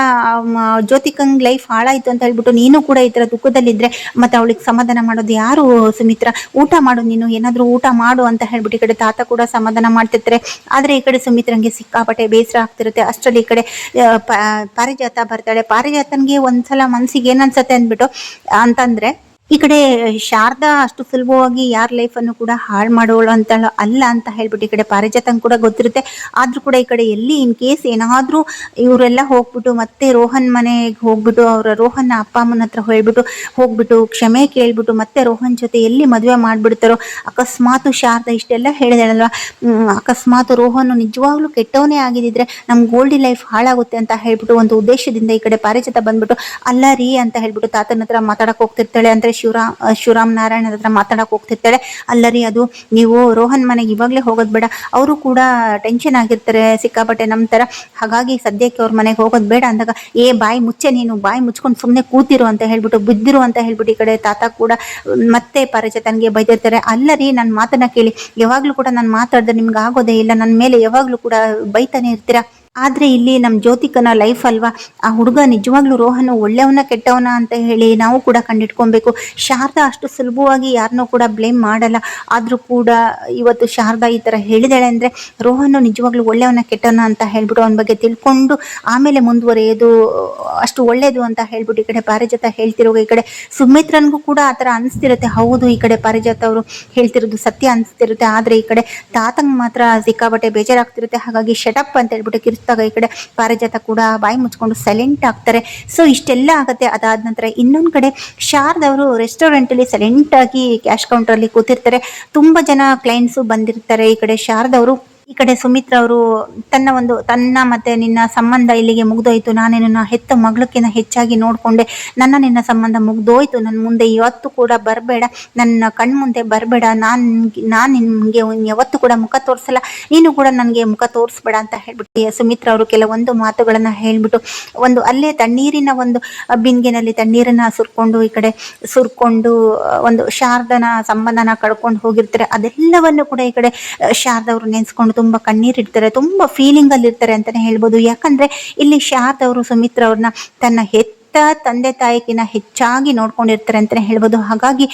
ಜ್ಯೋತಿಕಂಗ್ ಲೈಫ್ ಹಾಳಾಯ್ತು ಅಂತ ಹೇಳ್ಬಿಟ್ಟು ನೀನು ಕೂಡ ಈ ತರ ದುಃಖದಲ್ಲಿದ್ರೆ ಮತ್ತೆ ಅವಳಿಗೆ ಸಮಾಧಾನ ಮಾಡೋದು ಯಾರು? ಸುಮಿತ್ರ, ಊಟ ಮಾಡು, ನೀನು ಏನಾದ್ರೂ ಊಟ ಮಾಡು ಅಂತ ಹೇಳ್ಬಿಟ್ಟು ಈ ಕಡೆ ತಾತ ಕೂಡ ಸಮಾಧಾನ ಮಾಡ್ತಿರ್ತಾರೆ. ಆದ್ರೆ ಈ ಕಡೆ ಸುಮಿತ್ರಂಗೆ ಸಿಕ್ಕಾಪಟ್ಟೆ ಬೇಸರ ಆಗ್ತಿರುತ್ತೆ. ಅಷ್ಟರಲ್ಲಿ ಈ ಕಡೆ ಪಾರಿಜಾತ ಬರ್ತಾಳೆ. ಪಾರಿಜಾತನ್ಗೆ ಒಂದ್ಸಲ ಮನ್ಸಿಗೆ ಏನನ್ಸತ್ತೆ ಅಂದ್ಬಿಟ್ಟು ಅಂತಂದ್ರೆ, ಈ ಕಡೆ ಶಾರದಾ ಅಷ್ಟು ಸುಲಭವಾಗಿ ಯಾರ ಲೈಫ್ ಅನ್ನು ಕೂಡ ಹಾಳು ಮಾಡೋಳು ಅಂತ ಅಲ್ಲ ಅಂತ ಹೇಳ್ಬಿಟ್ಟು ಈ ಕಡೆ ಪಾರಿಜಾತಂಗ್ ಕೂಡ ಗೊತ್ತಿರುತ್ತೆ. ಆದ್ರೂ ಕೂಡ ಈ ಕಡೆ ಎಲ್ಲಿ ಇನ್ ಕೇಸ್ ಏನಾದ್ರೂ ಇವರೆಲ್ಲ ಹೋಗ್ಬಿಟ್ಟು ಮತ್ತೆ ರೋಹನ್ ಮನೆಗೆ ಹೋಗ್ಬಿಟ್ಟು ಅವರ ರೋಹನ್ ಅಪ್ಪ ಅಮ್ಮನ ಹತ್ರ ಹೋಗ್ಬಿಟ್ಟು ಕ್ಷಮೆ ಕೇಳ್ಬಿಟ್ಟು ಮತ್ತೆ ರೋಹನ್ ಜೊತೆ ಎಲ್ಲಿ ಮದುವೆ ಮಾಡ್ಬಿಡ್ತಾರೋ, ಅಕಸ್ಮಾತ್ ಶಾರದಾ ಇಷ್ಟೆಲ್ಲ ಹೇಳಿದಾಳಲ್ವಾ, ಅಕಸ್ಮಾತ್ ರೋಹನ್ ನಿಜವಾಗ್ಲೂ ಕೆಟ್ಟವನೇ ಆಗಿದ್ರೆ ನಮ್ ಗೋಲ್ಡಿ ಲೈಫ್ ಹಾಳಾಗುತ್ತೆ ಅಂತ ಹೇಳ್ಬಿಟ್ಟು ಒಂದು ಉದ್ದೇಶದಿಂದ ಈ ಕಡೆ ಪಾರಿಜಾತ ಬಂದ್ಬಿಟ್ಟು, ಅಲ್ಲ ರೀ ಅಂತ ಹೇಳ್ಬಿಟ್ಟು ತಾತನ ಹತ್ರ ಮಾತಾಡಕ್ ಹೋಗ್ತಿರ್ತಾಳೆ. ಅಂದ್ರೆ ಶಿವರಾಮ್ ನಾರಾಯಣ ಹತ್ರ ಮಾತಾಡಕ್ ಹೋಗ್ತಿರ್ತಾಳೆ. ಅಲ್ಲರಿ, ಅದು ನೀವು ರೋಹನ್ ಮನೆಗೆ ಇವಾಗ್ಲೇ ಹೋಗೋದ್ ಬೇಡ, ಅವರು ಕೂಡ ಟೆನ್ಷನ್ ಆಗಿರ್ತಾರೆ ಸಿಕ್ಕಾಪಟ್ಟೆ ನಮ್ ತರ, ಹಾಗಾಗಿ ಸದ್ಯಕ್ಕೆ ಅವ್ರ ಮನೆಗೆ ಹೋಗೋದ್ ಬೇಡ ಅಂದಾಗ, ಬಾಯಿ ಮುಚ್ಚೆ, ನೀನು ಬಾಯಿ ಮುಚ್ಕೊಂಡು ಸುಮ್ನೆ ಕೂತಿರು ಅಂತ ಹೇಳ್ಬಿಟ್ಟು, ಬಿದ್ದಿರು ಅಂತ ಹೇಳ್ಬಿಟ್ಟು ಈ ಕಡೆ ತಾತ ಕೂಡ ಮತ್ತೆ ಪಾರಿಜಾತನ್ಗೆ ಬೈದಿರ್ತಾರೆ. ಅಲ್ಲರಿ, ನನ್ನ ಮಾತನ್ನ ಕೇಳಿ, ಯಾವಾಗ್ಲೂ ಕೂಡ ನಾನು ಮಾತಾಡಿದ್ರೆ ನಿಮ್ಗೆ ಆಗೋದೇ ಇಲ್ಲ, ನನ್ನ ಮೇಲೆ ಯಾವಾಗ್ಲೂ ಕೂಡ ಬೈತಾನೆ ಇರ್ತೀರಾ. ಆದ್ರೆ ಇಲ್ಲಿ ನಮ್ ಜ್ಯೋತಿಕನ ಲೈಫ್ ಅಲ್ವಾ, ಆ ಹುಡುಗ ನಿಜವಾಗ್ಲೂ ರೋಹನ್ ಒಳ್ಳೆಯವನ ಕೆಟ್ಟವನ ಅಂತ ಹೇಳಿ ನಾವು ಕೂಡ ಕಂಡಿಡ್ಕೊಬೇಕು. ಶಾರದಾ ಅಷ್ಟು ಸುಲಭವಾಗಿ ಯಾರನ್ನೂ ಕೂಡ ಬ್ಲೇಮ್ ಮಾಡಲ್ಲ. ಆದ್ರೂ ಕೂಡ ಇವತ್ತು ಶಾರದಾ ಈ ತರ ಹೇಳಿದಾಳೆ ಅಂದ್ರೆ ರೋಹನ್ ನಿಜವಾಗ್ಲೂ ಒಳ್ಳೆಯವನ ಕೆಟ್ಟವನ ಅಂತ ಹೇಳ್ಬಿಟ್ಟು ಅವನ ಬಗ್ಗೆ ತಿಳ್ಕೊಂಡು ಆಮೇಲೆ ಮುಂದುವರಿಯೋದು ಅಷ್ಟು ಒಳ್ಳೇದು ಅಂತ ಹೇಳ್ಬಿಟ್ಟು ಈ ಕಡೆ ಪಾರಿಜಾತ ಹೇಳ್ತಿರೋ, ಈ ಕಡೆ ಸುಮಿತ್ರನ್ಗೂ ಕೂಡ ಆತರ ಅನ್ಸ್ತಿರುತ್ತೆ. ಹೌದು, ಈ ಕಡೆ ಪಾರಿಜಾತ ಅವರು ಹೇಳ್ತಿರೋದು ಸತ್ಯ ಅನ್ಸ್ತಿರುತ್ತೆ. ಆದ್ರೆ ಈ ಕಡೆ ತಾತಂಗ್ ಮಾತ್ರ ಸಿಕ್ಕಾಬಟ್ಟೆ ಬೇಜಾರಾಗ್ತಿರುತ್ತೆ. ಹಾಗಾಗಿ ಶಟಪ್ ಅಂತ ಹೇಳ್ಬಿಟ್ಟು ಈ ಕಡೆ ಪಾರಿಜಾತ ಕೂಡ ಬಾಯಿ ಮುಚ್ಕೊಂಡು ಸೈಲೆಂಟ್ ಆಗ್ತಾರೆ. ಸೊ ಇಷ್ಟೆಲ್ಲ ಆಗತ್ತೆ. ಅದಾದ ನಂತರ ಇನ್ನೊಂದ್ ಕಡೆ ಶಾರದಾ ಅವರು ರೆಸ್ಟೋರೆಂಟ್ ಅಲ್ಲಿ ಸೈಲೆಂಟ್ ಆಗಿ ಕ್ಯಾಶ್ ಕೌಂಟರ್ ಅಲ್ಲಿ ಕೂತಿರ್ತಾರೆ. ತುಂಬಾ ಜನ ಕ್ಲೈಂಟ್ಸ್ ಬಂದಿರ್ತಾರೆ. ಈ ಕಡೆ ಶಾರದಾ ಅವರು ಈ ಕಡೆ ಸುಮಿತ್ರಾ ಅವರು ತನ್ನ ಮತ್ತೆ ನಿನ್ನ ಸಂಬಂಧ ಇಲ್ಲಿಗೆ ಮುಗ್ದೋಯ್ತು, ನಾನೇ ನನ್ನ ಹೆತ್ತ ಮಗಳಕ್ಕಿಂತ ಹೆಚ್ಚಾಗಿ ನೋಡ್ಕೊಂಡೆ, ನಿನ್ನ ಸಂಬಂಧ ಮುಗ್ದೋಯ್ತು, ನನ್ನ ಮುಂದೆ ಇವತ್ತು ಕೂಡ ಬರಬೇಡ, ನನ್ನ ಕಣ್ಮುಂದೆ ಬರಬೇಡ, ನಾನು ನಿಮಗೆ ಯಾವತ್ತು ಕೂಡ ಮುಖ ತೋರಿಸಲ್ಲ, ನೀನು ಕೂಡ ನನಗೆ ಮುಖ ತೋರಿಸ್ಬೇಡ ಅಂತ ಹೇಳ್ಬಿಟ್ಟು ಸುಮಿತ್ರಾ ಅವರು ಕೆಲವೊಂದು ಮಾತುಗಳನ್ನ ಹೇಳ್ಬಿಟ್ಟು ಅಲ್ಲೇ ತಣ್ಣೀರಿನ ಬಿಂದಿಗೆನಲ್ಲಿ ತಣ್ಣೀರನ್ನ ಸುರ್ಕೊಂಡು ಒಂದು ಶಾರದನ ಸಂಬಂಧನ ಕಳ್ಕೊಂಡು ಹೋಗಿರ್ತಾರೆ. ಅದೆಲ್ಲವನ್ನು ಕೂಡ ಈ ಕಡೆ ಶಾರದಾ ಅವರು ನೆನ್ಸ್ಕೊಂಡು ತುಂಬಾ ಕಣ್ಣೀರಿಡ್ತಾರೆ, ತುಂಬಾ ಫೀಲಿಂಗ್ ಅಲ್ಲಿ ಇರ್ತಾರೆ ಅಂತಾನೆ ಹೇಳ್ಬೋದು. ಯಾಕಂದ್ರೆ ಇಲ್ಲಿ ಶಾರದಾ ಅವರು ಸುಮಿತ್ರಾ ಅವ್ರನ್ನ ತನ್ನ ತಂದೆ ತಾಯಿಗಿನ ಹೆಚ್ಚಾಗಿ ನೋಡ್ಕೊಂಡಿರ್ತಾರೆ ಅಂತಾನೆ ಹೇಳ್ಬೋದು. ಹಾಗಾಗಿ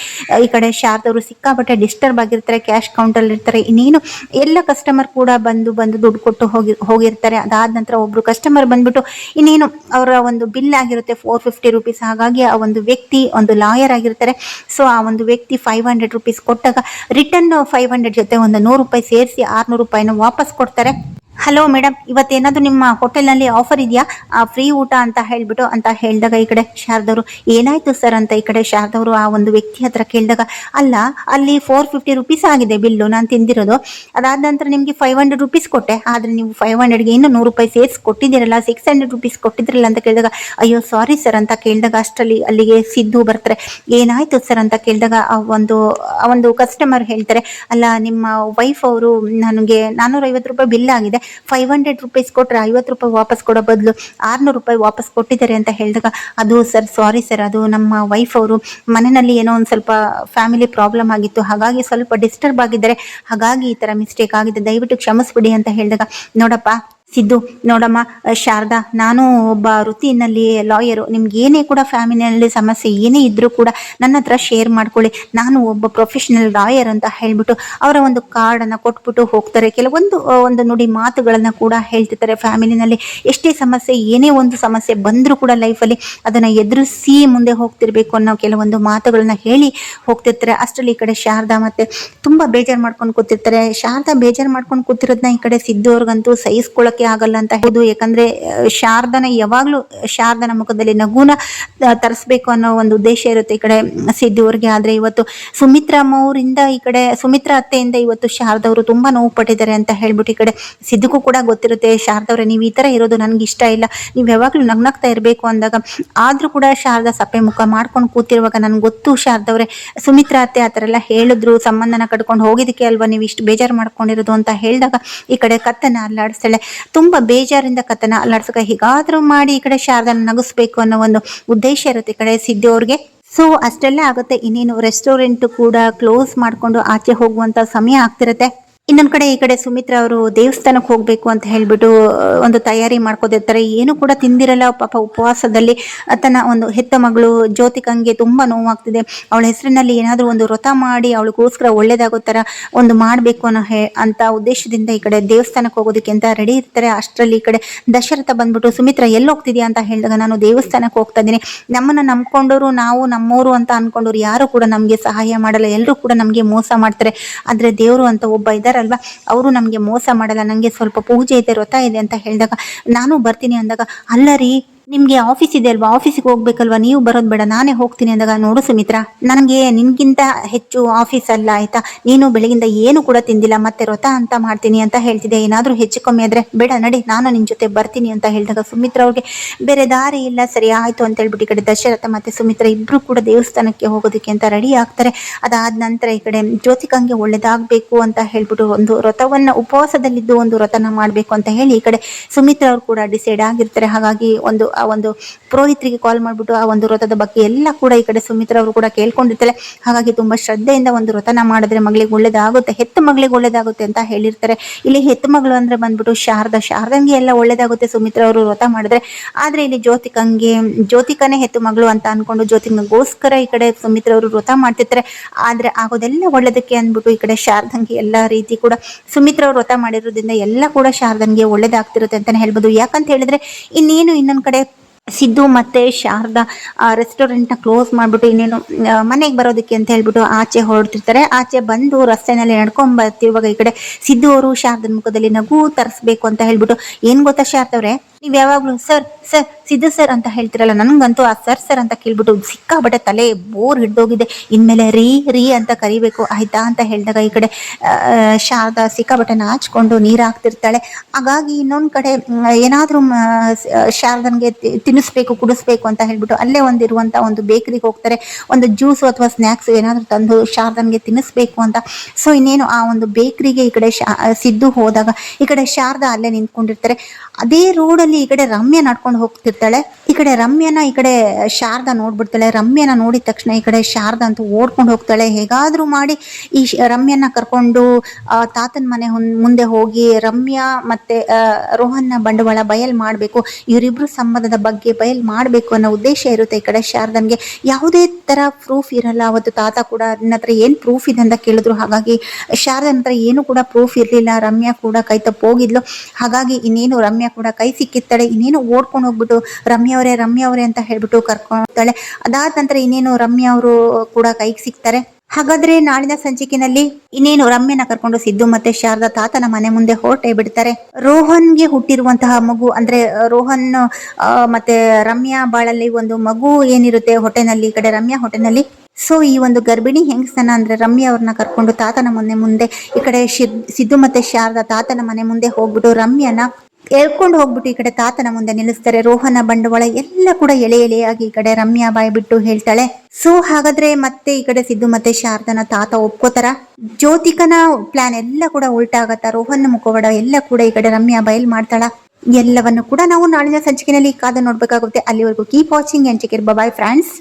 ಈ ಕಡೆ ಶಾರದಾ ಅವರು ಸಿಕ್ಕಾಪಟ್ಟೆ ಡಿಸ್ಟರ್ಬ್ ಆಗಿರ್ತಾರೆ, ಕ್ಯಾಶ್ ಕೌಂಟರ್ ಇರ್ತಾರೆ. ಇನ್ನೇನು ಎಲ್ಲ ಕಸ್ಟಮರ್ ಕೂಡ ಬಂದು ದುಡ್ಡು ಕೊಟ್ಟು ಹೋಗಿರ್ತಾರೆ. ಅದಾದ ನಂತರ ಒಬ್ರು ಕಸ್ಟಮರ್ ಬಂದ್ಬಿಟ್ಟು ಇನ್ನೇನು ಅವರ ಬಿಲ್ ಆಗಿರುತ್ತೆ 450 ರೂಪೀಸ್. ಹಾಗಾಗಿ ಆ ವ್ಯಕ್ತಿ ಲಾಯರ್ ಆಗಿರ್ತಾರೆ. ಸೊ ಆ ವ್ಯಕ್ತಿ 500 ರೂಪೀಸ್ ಕೊಟ್ಟಾಗ ರಿಟರ್ನ್ 500 ಜೊತೆ 100 ರೂಪಾಯಿ ಸೇರಿಸಿ 600 ರೂಪಾಯಿನ ವಾಪಸ್ ಕೊಡ್ತಾರೆ. ಹಲೋ ಮೇಡಮ್, ಇವತ್ತೇನಾದ್ರು ನಿಮ್ಮ ಹೋಟೆಲ್ನಲ್ಲಿ ಆಫರ್ ಇದೆಯಾ, ಫ್ರೀ ಊಟ ಅಂತ ಹೇಳಿದಾಗ ಈ ಕಡೆ ಶಾರದವರು ಏನಾಯ್ತು ಸರ್ ಅಂತ ಈ ಕಡೆ ಶಾರದವರು ಆ ವ್ಯಕ್ತಿ ಹತ್ರ ಕೇಳಿದಾಗ, ಅಲ್ಲ ಅಲ್ಲಿ 450 ರೂಪೀಸ್ ಆಗಿದೆ ಬಿಲ್ಲು ನಾನು ತಿಂದಿರೋದು, ಅದಾದ ನಂತರ ನಿಮಗೆ 500 ರೂಪೀಸ್ ಕೊಟ್ಟೆ, ಆದ್ರೆ ನೀವು 500ಗೆ ಇನ್ನು 100 ರೂಪಾಯಿ ಸೇರಿಸಿ ಕೊಟ್ಟಿದ್ದೀರಲ್ಲ, 600 ರೂಪೀಸ್ ಕೊಟ್ಟಿದ್ರಲ್ಲ ಅಂತ ಕೇಳಿದಾಗ, ಅಯ್ಯೋ ಸಾರಿ ಸರ್ ಅಂತ ಕೇಳಿದಾಗ ಅಷ್ಟರಲ್ಲಿ ಅಲ್ಲಿಗೆ ಸಿದ್ದು ಬರ್ತಾರೆ. ಏನಾಯ್ತು ಸರ್ ಅಂತ ಕೇಳಿದಾಗ ಆ ಒಂದು ಕಸ್ಟಮರ್ ಹೇಳ್ತಾರೆ, ಅಲ್ಲ ನಿಮ್ಮ ವೈಫ್ ಅವರು ನನಗೆ 450 ರೂಪಾಯಿ ಬಿಲ್ ಆಗಿದೆ, 500 ರೂಪೀಸ್ ಕೊಟ್ರೆ 50 ರೂಪಾಯಿ ವಾಪಸ್ ಕೊಡೋ ಬದಲು 600 ರೂಪಾಯಿ ವಾಪಸ್ ಕೊಟ್ಟಿದ್ದಾರೆ ಅಂತ ಹೇಳಿದಾಗ, ಅದು ಸರ್ ಸಾರಿ ಸರ್, ಅದು ನಮ್ಮ ವೈಫ್ ಅವರು ಮನೆಯಲ್ಲಿ ಏನೋ ಒಂದು ಸ್ವಲ್ಪ ಫ್ಯಾಮಿಲಿ ಪ್ರಾಬ್ಲಮ್ ಆಗಿತ್ತು, ಹಾಗಾಗಿ ಸ್ವಲ್ಪ ಡಿಸ್ಟರ್ಬ್ ಆಗಿದ್ದಾರೆ, ಹಾಗಾಗಿ ಈ ತರ ಮಿಸ್ಟೇಕ್ ಆಗಿದೆ, ದಯವಿಟ್ಟು ಕ್ಷಮಿಸ್ಬಿಡಿ ಅಂತ ಹೇಳಿದಾಗ, ನೋಡಪ್ಪ ಸಿದ್ದು, ನೋಡಮ್ಮ ಶಾರದಾ, ನಾನು ಒಬ್ಬ ವೃತ್ತಿನಲ್ಲಿ ಲಾಯರು, ನಿಮ್ಗೆ ಏನೇ ಕೂಡ ಫ್ಯಾಮಿಲಿಯಲ್ಲಿ ಸಮಸ್ಯೆ ಏನೇ ಇದ್ರೂ ಕೂಡ ನನ್ನ ಹತ್ರ ಶೇರ್ ಮಾಡ್ಕೊಳ್ಳಿ, ನಾನು ಒಬ್ಬ ಪ್ರೊಫೆಷನಲ್ ಲಾಯರ್ ಅಂತ ಹೇಳ್ಬಿಟ್ಟು ಅವರ ಕಾರ್ಡನ್ನು ಕೊಟ್ಬಿಟ್ಟು ಹೋಗ್ತಾರೆ. ಕೆಲವೊಂದು ನುಡಿ ಮಾತುಗಳನ್ನ ಕೂಡ ಹೇಳ್ತಿರ್ತಾರೆ. ಫ್ಯಾಮಿಲಿನಲ್ಲಿ ಎಷ್ಟೇ ಸಮಸ್ಯೆ, ಏನೇ ಒಂದು ಸಮಸ್ಯೆ ಬಂದರೂ ಕೂಡ ಲೈಫಲ್ಲಿ ಅದನ್ನ ಎದುರಿಸಿ ಮುಂದೆ ಹೋಗ್ತಿರ್ಬೇಕು ಅನ್ನೋ ಕೆಲವೊಂದು ಮಾತುಗಳನ್ನ ಹೇಳಿ ಹೋಗ್ತಿರ್ತಾರೆ. ಅಷ್ಟರಲ್ಲಿ ಈ ಕಡೆ ಶಾರದಾ ಮತ್ತೆ ತುಂಬಾ ಬೇಜಾರು ಮಾಡ್ಕೊಂಡು ಕೂತಿರ್ತಾರೆ. ಶಾರದಾ ಬೇಜಾರು ಮಾಡ್ಕೊಂಡು ಕೂತಿರೋದನ್ನ ಈ ಕಡೆ ಸಿದ್ದು ಅವ್ರಿಗಂತೂ ಸಹಿಸ್ಕೊಳ್ಳೋಕೆ ಆಗಲ್ಲ ಅಂತ ಹೇಳುದು. ಯಾಕಂದ್ರೆ ಯಾವಾಗ್ಲೂ ಶಾರದನ ಮುಖದಲ್ಲಿ ನಗುನ ತರಿಸ್ಬೇಕು ಅನ್ನೋ ಒಂದು ಉದ್ದೇಶ ಇರುತ್ತೆ ಈ ಕಡೆ ಸಿದ್ದು ಅವ್ರಿಗೆ. ಆದ್ರೆ ಇವತ್ತು ಸುಮಿತ್ರಾ ಅವರಿಂದ ಈ ಕಡೆ ಸುಮಿತ್ರಾ ಅತ್ತೆಯಿಂದ ಇವತ್ತು ಶಾರದಾ ಅವರು ತುಂಬಾ ನೋವು ಪಟ್ಟಿದ್ದಾರೆ ಅಂತ ಹೇಳ್ಬಿಟ್ಟು ಈ ಕಡೆ ಸಿದ್ದುಗೂ ಕೂಡ ಗೊತ್ತಿರುತ್ತೆ. ಶಾರದಾ ಅವ್ರೆ, ನೀವು ಈ ತರ ಇರೋದು ನನ್ಗೆ ಇಷ್ಟ ಇಲ್ಲ, ನೀವು ಯಾವಾಗ್ಲೂ ನಗ್ನಗ್ತಾ ಇರ್ಬೇಕು ಅಂದಾಗ, ಆದ್ರೂ ಕೂಡ ಶಾರದಾ ಸಪ್ಪೆ ಮುಖ ಮಾಡ್ಕೊಂಡು ಕೂತಿರುವಾಗ ನನ್ಗೆ ಗೊತ್ತು ಶಾರದಾ ಅವ್ರೆ, ಸುಮಿತ್ರಾ ಅತ್ತೆ ಆತರ ಎಲ್ಲ ಹೇಳಿದ್ರು, ಸಂಬಂಧನ ಕಟ್ಕೊಂಡು ಹೋಗಿದಕ್ಕೆ ಅಲ್ವಾ ನೀವು ಇಷ್ಟು ಬೇಜಾರು ಮಾಡ್ಕೊಂಡಿರೋದು ಅಂತ ಹೇಳಿದಾಗ ಈ ಕಡೆ ಕತ್ತನ ಅಲ್ಲಾಡಿಸ್ತಾಳೆ. ತುಂಬಾ ಬೇಜಾರಿಂದ ಕತ್ತನ ಅಲ್ಲಾಡ್ಸಕ ಹೀಗಾದ್ರೂ ಮಾಡಿ ಈ ಕಡೆ ಶಾರದನ ನಗಿಸ್ಬೇಕು ಅನ್ನೋ ಒಂದು ಉದ್ದೇಶ ಇರುತ್ತೆ ಈ ಕಡೆ ಸಿದ್ದು ಅವ್ರಿಗೆ. ಸೊ ಅಷ್ಟೆಲ್ಲ ಆಗುತ್ತೆ. ಇನ್ನೇನು ರೆಸ್ಟೋರೆಂಟ್ ಕೂಡ ಕ್ಲೋಸ್ ಮಾಡ್ಕೊಂಡು ಆಚೆ ಹೋಗುವಂತ ಸಮಯ ಆಗ್ತಿರತ್ತೆ. ಇನ್ನೊಂದ್ ಕಡೆ ಈ ಕಡೆ ಸುಮಿತ್ರಾ ಅವರು ದೇವಸ್ಥಾನಕ್ಕೆ ಹೋಗ್ಬೇಕು ಅಂತ ಹೇಳ್ಬಿಟ್ಟು ಒಂದು ತಯಾರಿ ಮಾಡ್ಕೋದಿರ್ತಾರೆ. ಏನು ಕೂಡ ತಿಂದಿರಲ್ಲ ಪಾಪ, ಉಪವಾಸದಲ್ಲಿ ತನ್ನ ಹೆತ್ತ ಮಗಳು ಜ್ಯೋತಿಕಂಗೆ ತುಂಬಾ ನೋವಾಗ್ತಿದೆ, ಅವಳ ಹೆಸರಿನಲ್ಲಿ ಏನಾದ್ರೂ ಒಂದು ವ್ರತ ಮಾಡಿ ಅವಳಿಗೋಸ್ಕರ ಒಳ್ಳೇದಾಗೋ ತರ ಮಾಡ್ಬೇಕು ಅಂತ ಉದ್ದೇಶದಿಂದ ಈ ಕಡೆ ದೇವಸ್ಥಾನಕ್ಕೆ ಹೋಗೋದಕ್ಕೆ ಅಂತ ರೆಡಿ ಇರ್ತಾರೆ. ಅಷ್ಟರಲ್ಲಿ ಈ ಕಡೆ ದಶರಥ ಬಂದ್ಬಿಟ್ಟು, ಸುಮಿತ್ರಾ ಎಲ್ಲಿ ಹೋಗ್ತಿದ್ಯಾ ಅಂತ ಹೇಳಿದಾಗ, ನಾನು ದೇವಸ್ಥಾನಕ್ಕೆ ಹೋಗ್ತಾ ಇದ್ದೀನಿ, ನಮ್ಮನ್ನ ನಂಬ್ಕೊಂಡವರು, ನಾವು ನಮ್ಮೋರು ಅಂತ ಅನ್ಕೊಂಡವ್ರು ಯಾರು ಕೂಡ ನಮ್ಗೆ ಸಹಾಯ ಮಾಡಲ್ಲ, ಎಲ್ಲರೂ ಕೂಡ ನಮ್ಗೆ ಮೋಸ ಮಾಡ್ತಾರೆ, ಆದ್ರೆ ದೇವರು ಅಂತ ಒಬ್ಬ ಇದ್ದಾರೆ ಅಲ್ವಾ, ಅವರು ನಮ್ಗೆ ಮೋಸ ಮಾಡಲ್ಲ, ನಂಗೆ ಸ್ವಲ್ಪ ಪೂಜೆ ಇದೆ, ವ್ರತ ಇದೆ ಅಂತ ಹೇಳಿದಾಗ, ನಾನು ಬರ್ತೀನಿ ಅಂದಾಗ, ಅಲ್ಲ ರೀ ನಿಮ್ಗೆ ಆಫೀಸ್ ಇದೆ ಅಲ್ವಾ, ಆಫೀಸಿಗೆ ಹೋಗ್ಬೇಕಲ್ವಾ, ನೀವು ಬರೋದು ಬೇಡ, ನಾನೇ ಹೋಗ್ತೀನಿ ಅಂದಾಗ, ನೋಡು ಸುಮಿತ್ರಾ, ನನಗೆ ನಿನ್ಗಿಂತ ಹೆಚ್ಚು ಆಫೀಸ್ ಅಲ್ಲ ಆಯ್ತಾ, ನೀನು ಬೆಳಗಿಂದ ಏನು ಕೂಡ ತಿಂದಿಲ್ಲ, ಮತ್ತೆ ವ್ರತ ಅಂತ ಮಾಡ್ತೀನಿ ಅಂತ ಹೇಳ್ತಿದ್ದೆ, ಏನಾದ್ರೂ ಹೆಚ್ಚು ಕಮ್ಮಿ ಆದ್ರೆ ಬೇಡ ನಡಿ, ನಾನು ನಿನ್ ಜೊತೆ ಬರ್ತೀನಿ ಅಂತ ಹೇಳಿದಾಗ ಸುಮಿತ್ರಾ ಅವ್ರಿಗೆ ಬೇರೆ ದಾರಿ ಇಲ್ಲ, ಸರಿ ಆಯ್ತು ಅಂತ ಹೇಳ್ಬಿಟ್ಟು ಈ ಕಡೆ ದಶರಥ ಮತ್ತೆ ಸುಮಿತ್ರಾ ಇಬ್ರು ಕೂಡ ದೇವಸ್ಥಾನಕ್ಕೆ ಹೋಗೋದಕ್ಕೆ ಅಂತ ರೆಡಿ ಆಗ್ತಾರೆ. ಅದಾದ ನಂತರ ಈ ಕಡೆ ಜ್ಯೋತಿಕಂಗೆ ಒಳ್ಳೇದಾಗ್ಬೇಕು ಅಂತ ಹೇಳ್ಬಿಟ್ಟು ಒಂದು ವ್ರತವನ್ನ, ಉಪವಾಸದಲ್ಲಿದ್ದು ಒಂದು ವ್ರತನ ಮಾಡ್ಬೇಕು ಅಂತ ಹೇಳಿ ಈ ಕಡೆ ಸುಮಿತ್ರಾ ಅವ್ರು ಕೂಡ ಡಿಸೈಡ್ ಆಗಿರ್ತಾರೆ. ಹಾಗಾಗಿ ಆ ಒಂದು ಪುರೋಹಿತರಿಗೆ ಕಾಲ್ ಮಾಡ್ಬಿಟ್ಟು ಆ ಒಂದು ವ್ರತದ ಬಗ್ಗೆ ಎಲ್ಲ ಕೂಡ ಈ ಕಡೆ ಸುಮಿತ್ರಾ ಅವರು ಕೂಡ ಕೇಳ್ಕೊಂಡಿರ್ತಾರೆ. ಹಾಗಾಗಿ ತುಂಬಾ ಶ್ರದ್ಧೆಯಿಂದ ಒಂದು ವ್ರತನ ಮಾಡಿದ್ರೆ ಮಗಳಿಗೆ ಒಳ್ಳೇದಾಗುತ್ತೆ, ಹೆತ್ತ ಮಗಳಿಗೆ ಒಳ್ಳೇದಾಗುತ್ತೆ ಅಂತ ಹೇಳಿರ್ತಾರೆ. ಇಲ್ಲಿ ಹೆತ್ತ ಮಗಳು ಅಂದ್ರೆ ಬಂದ್ಬಿಟ್ಟು ಶಾರದಂಗೆ ಎಲ್ಲ ಒಳ್ಳೇದಾಗುತ್ತೆ ಸುಮಿತ್ರಾ ಅವರು ವ್ರತ ಮಾಡಿದ್ರೆ. ಆದ್ರೆ ಇಲ್ಲಿ ಜ್ಯೋತಿಕನೇ ಹೆತ್ತು ಮಗಳು ಅಂತ ಅನ್ಕೊಂಡು ಜ್ಯೋತಿಕಗೋಸ್ಕರ ಈ ಕಡೆ ಸುಮಿತ್ರಾ ಅವರು ವ್ರತ ಮಾಡ್ತಿರ್ತಾರೆ. ಆದ್ರೆ ಆಗೋದೆಲ್ಲ ಒಳ್ಳೇದಕ್ಕೆ ಅಂದ್ಬಿಟ್ಟು ಈ ಕಡೆ ಶಾರದಂಗೆ ಎಲ್ಲಾ ರೀತಿ ಕೂಡ ಸುಮಿತ್ರಾ ಅವರು ವ್ರತ ಮಾಡಿರೋದ್ರಿಂದ ಎಲ್ಲ ಕೂಡ ಶಾರದನ್ಗೆ ಒಳ್ಳೇದಾಗ್ತಿರುತ್ತೆ ಅಂತಾನೆ ಹೇಳ್ಬೋದು. ಯಾಕಂತ ಹೇಳಿದ್ರೆ ಇನ್ನೊಂದ್ ಕಡೆ ಸಿದ್ದು ಮತ್ತೆ ಶಾರದಾ ರೆಸ್ಟೋರೆಂಟ್ ನ ಕ್ಲೋಸ್ ಮಾಡ್ಬಿಟ್ಟು ಇನ್ನೇನು ಮನೆಗೆ ಬರೋದಕ್ಕೆ ಅಂತ ಹೇಳ್ಬಿಟ್ಟು ಆಚೆ ಹೊರಡ್ತಿರ್ತಾರೆ. ಆಚೆ ಬಂದು ರಸ್ತೆನಲ್ಲಿ ನಡ್ಕೊಂಡ್ ಬರ್ತಿರುವಾಗ ಈ ಕಡೆ ಸಿದ್ದು ಅವರು ಶಾರದನ ಮುಖದಲ್ಲಿ ನಗು ತರಿಸ್ಬೇಕು ಅಂತ ಹೇಳ್ಬಿಟ್ಟು, ಏನ್ ಗೊತ್ತಾ ಶಾರದವ್ರೆ, ನೀವ್ ಯಾವಾಗ್ಲೂ ಸರ್ ಸರ್ ಸಿದ್ದು ಸರ್ ಅಂತ ಹೇಳ್ತಿರಲ್ಲ, ನನ್ಗಂತೂ ಆ ಸರ್ ಸರ್ ಅಂತ ಕೇಳ್ಬಿಟ್ಟು ಸಿಕ್ಕಾಬಟ್ಟೆ ತಲೆ ಬೋರ್ ಹಿಡ್ದೋಗಿದೆ. ಇನ್ಮೇಲೆ ರೀ ರೀ ಅಂತ ಕರಿಬೇಕು ಆಯ್ತಾ ಅಂತ ಹೇಳಿದಾಗ ಈ ಕಡೆ ಶಾರದಾ ಸಿಕ್ಕಾಬಟ್ಟೆ ನಾಚ್ಕೊಂಡು ನೀರ್ ಹಾಕ್ತಿರ್ತಾಳೆ. ಹಾಗಾಗಿ ಇನ್ನೊಂದ್ ಕಡೆ ಏನಾದ್ರೂ ಶಾರದನ್ಗೆ ತಿನ್ನಿಸ್ಬೇಕು ಕುಡಿಸ್ಬೇಕು ಅಂತ ಹೇಳ್ಬಿಟ್ಟು ಅಲ್ಲೇ ಒಂದಿರುವಂತ ಒಂದು ಬೇಕರಿಗೆ ಹೋಗ್ತಾರೆ. ಒಂದು ಜ್ಯೂಸ್ ಅಥವಾ ಸ್ನಾಕ್ಸ್ ಏನಾದ್ರು ತಂದು ಶಾರದನ್ಗೆ ತಿನ್ನಿಸ್ಬೇಕು ಅಂತ. ಸೊ ಇನ್ನೇನು ಆ ಒಂದು ಬೇಕರಿಗೆ ಈ ಕಡೆ ಸಿದ್ದು ಹೋದಾಗ ಈ ಕಡೆ ಶಾರದಾ ಅಲ್ಲೇ ನಿಂತ್ಕೊಂಡಿರ್ತಾರೆ. ಅದೇ ರೋಡಲ್ಲಿ ಈ ಕಡೆ ರಮ್ಯಾ ನಡ್ಕೊಂಡು ಹೋಗ್ತಿರ್ತಾಳೆ. ಈ ಕಡೆ ರಮ್ಯನ ಈ ಕಡೆ ಶಾರದಾ ನೋಡ್ಬಿಡ್ತಾಳೆ. ರಮ್ಯನ ನೋಡಿದ ತಕ್ಷಣ ಈ ಕಡೆ ಶಾರದಾ ಅಂತೂ ಓಡ್ಕೊಂಡು ಹೋಗ್ತಾಳೆ. ಹೇಗಾದ್ರೂ ಮಾಡಿ ಈ ರಮ್ಯನ ಕರ್ಕೊಂಡು ತಾತನ ಮನೆ ಮುಂದೆ ಹೋಗಿ ರಮ್ಯಾ ಮತ್ತೆ ರೋಹನ್ನ ಬಂಡವಾಳ ಬಯಲ್ ಮಾಡಬೇಕು, ಇವರಿಬ್ರು ಸಂಬಂಧದ ಬಗ್ಗೆ ಬಯಲ್ ಮಾಡಬೇಕು ಅನ್ನೋ ಉದ್ದೇಶ ಇರುತ್ತೆ ಈ ಕಡೆ ಶಾರದನ್ಗೆ. ಯಾವುದೇ ತರ ಪ್ರೂಫ್ ಇರಲ್ಲ. ಅವತ್ತು ತಾತ ಕೂಡ ನಿನ್ನ ಹತ್ರ ಏನ್ ಪ್ರೂಫ್ ಇದೆ ಅಂತ ಕೇಳಿದ್ರು. ಹಾಗಾಗಿ ಶಾರದನ ಹತ್ರ ಏನು ಕೂಡ ಪ್ರೂಫ್ ಇರ್ಲಿಲ್ಲ. ರಮ್ಯಾ ಕೂಡ ಕೈ ತಪ್ಪು ಹೋಗಿದ್ಲು. ಹಾಗಾಗಿ ಇನ್ನೇನು ರಮ್ಯಾ ಕೂಡ ಕೈ ಸಿಕ್ಕಿರ್ತಾಳೆ. ಇನ್ನೇನು ಓಡ್ಕೊಂಡು ಹೋಗ್ಬಿಟ್ಟು ರಮ್ಯಾ ಅವರೇ ಅಂತ ಹೇಳ್ಬಿಟ್ಟು ಕರ್ಕೊಂಡು ಹೋಗ್ತಾಳೆ. ಅದಾದ ನಂತರ ಇನ್ನೇನು ರಮ್ಯಾ ಅವರು ಕೂಡ ಕೈಗೆ ಸಿಗ್ತಾರೆ. ಹಾಗಾದ್ರೆ ನಾಳಿನ ಸಂಚಿಕೆನಲ್ಲಿ ಇನ್ನೇನು ರಮ್ಯನ ಕರ್ಕೊಂಡು ಸಿದ್ದು ಮತ್ತೆ ಶಾರದಾ ತಾತನ ಮನೆ ಮುಂದೆ ಹೊರಟೇ ಬಿಡ್ತಾರೆ. ರೋಹನ್ಗೆ ಹುಟ್ಟಿರುವಂತಹ ಮಗು ಅಂದ್ರೆ ರೋಹನ್ ಮತ್ತೆ ರಮ್ಯಾ ಬಾಳಲ್ಲಿ ಒಂದು ಮಗು ಏನಿರುತ್ತೆ ಹೊಟ್ಟೆನಲ್ಲಿ, ಈ ಕಡೆ ರಮ್ಯಾ ಹೊಟ್ಟೆನಲ್ಲಿ. ಸೊ ಈ ಒಂದು ಗರ್ಭಿಣಿ ಹೆಂಗಸನ ಅಂದ್ರೆ ರಮ್ಯಾ ಅವ್ರನ್ನ ಕರ್ಕೊಂಡು ತಾತನ ಮನೆ ಮುಂದೆ ಈ ಕಡೆ ಸಿದ್ದು ಮತ್ತೆ ಶಾರದಾ ತಾತನ ಮನೆ ಮುಂದೆ ಹೋಗ್ಬಿಟ್ಟು ರಮ್ಯಾನ ಎಳ್ಕೊಂಡು ಹೋಗ್ಬಿಟ್ಟು ಈ ಕಡೆ ತಾತನ ಮುಂದೆ ನಿಲ್ಲಿಸ್ತಾರೆ. ರೋಹನ ಬಂಡವಾಳ ಎಲ್ಲ ಕೂಡ ಎಳೆ ಎಳೆಯಾಗಿ ಈ ಕಡೆ ರಮ್ಯಾ ಬಾಯ್ ಬಿಟ್ಟು ಹೇಳ್ತಾಳೆ. ಸೊ ಹಾಗಾದ್ರೆ ಮತ್ತೆ ಈ ಕಡೆ ಸಿದ್ದು ಮತ್ತೆ ಶಾರದನ ತಾತ ಒಪ್ಕೋತಾರ. ಜ್ಯೋತಿಕನ ಪ್ಲಾನ್ ಎಲ್ಲ ಕೂಡ ಉಲ್ಟಾ ಆಗತ್ತ. ರೋಹನ್ ಮುಖವಾಡ ಎಲ್ಲ ಕೂಡ ಈ ಕಡೆ ರಮ್ಯಾ ಬಯಲ್ ಮಾಡ್ತಾಳ. ಎಲ್ಲವನ್ನು ಕೂಡ ನಾವು ನಾಳಿನ ಸಂಚಿಕೆಯಲ್ಲಿ ಕಾದು ನೋಡ್ಬೇಕಾಗುತ್ತೆ. ಅಲ್ಲಿವರೆಗೂ keep watching and take care. By friends.